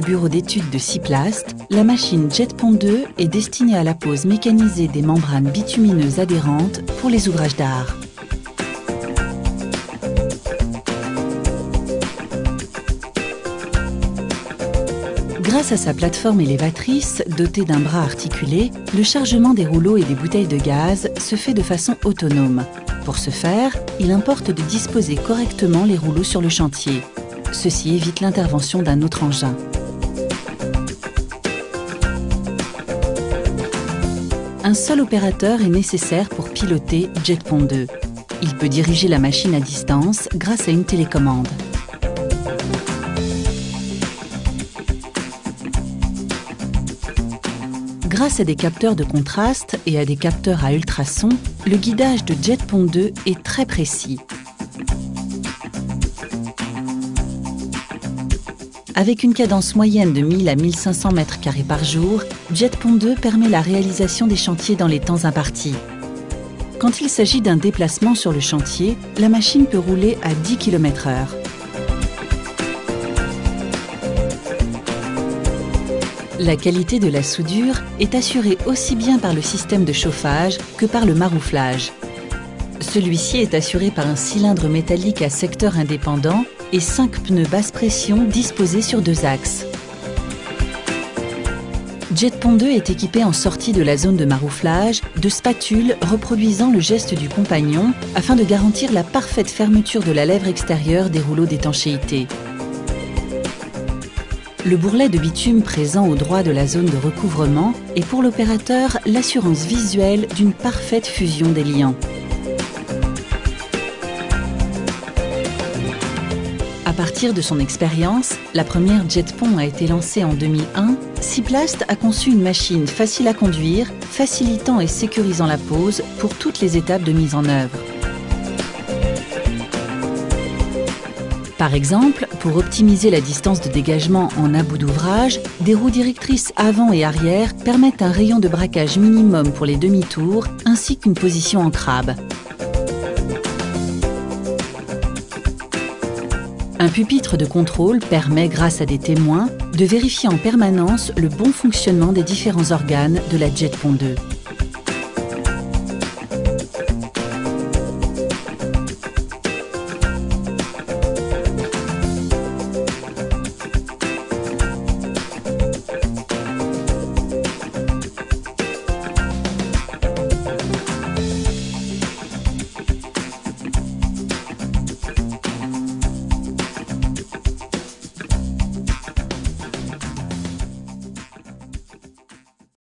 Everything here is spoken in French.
bureau d'études de Cyplast, la machine JetPont 2 est destinée à la pose mécanisée des membranes bitumineuses adhérentes pour les ouvrages d'art. Grâce à sa plateforme élévatrice, dotée d'un bras articulé, le chargement des rouleaux et des bouteilles de gaz se fait de façon autonome. Pour ce faire, il importe de disposer correctement les rouleaux sur le chantier. Ceci évite l'intervention d'un autre engin. Un seul opérateur est nécessaire pour piloter JetPont 2. Il peut diriger la machine à distance grâce à une télécommande. Grâce à des capteurs de contraste et à des capteurs à ultrasons, le guidage de JetPont 2 est très précis. Avec une cadence moyenne de 1000 à 1500 mètres carrés par jour, JetPont 2 permet la réalisation des chantiers dans les temps impartis. Quand il s'agit d'un déplacement sur le chantier, la machine peut rouler à 10 km/h. La qualité de la soudure est assurée aussi bien par le système de chauffage que par le marouflage. Celui-ci est assuré par un cylindre métallique à secteur indépendant et 5 pneus basse pression disposés sur 2 axes. JetPont 2 est équipé en sortie de la zone de marouflage de spatules reproduisant le geste du compagnon afin de garantir la parfaite fermeture de la lèvre extérieure des rouleaux d'étanchéité. Le bourrelet de bitume présent au droit de la zone de recouvrement est pour l'opérateur l'assurance visuelle d'une parfaite fusion des liants. À partir de son expérience, la première JetPont a été lancée en 2001, Cyplast a conçu une machine facile à conduire, facilitant et sécurisant la pose pour toutes les étapes de mise en œuvre. Par exemple, pour optimiser la distance de dégagement en un bout d'ouvrage, des roues directrices avant et arrière permettent un rayon de braquage minimum pour les demi-tours ainsi qu'une position en crabe. Un pupitre de contrôle permet, grâce à des témoins, de vérifier en permanence le bon fonctionnement des différents organes de la JetPont 2.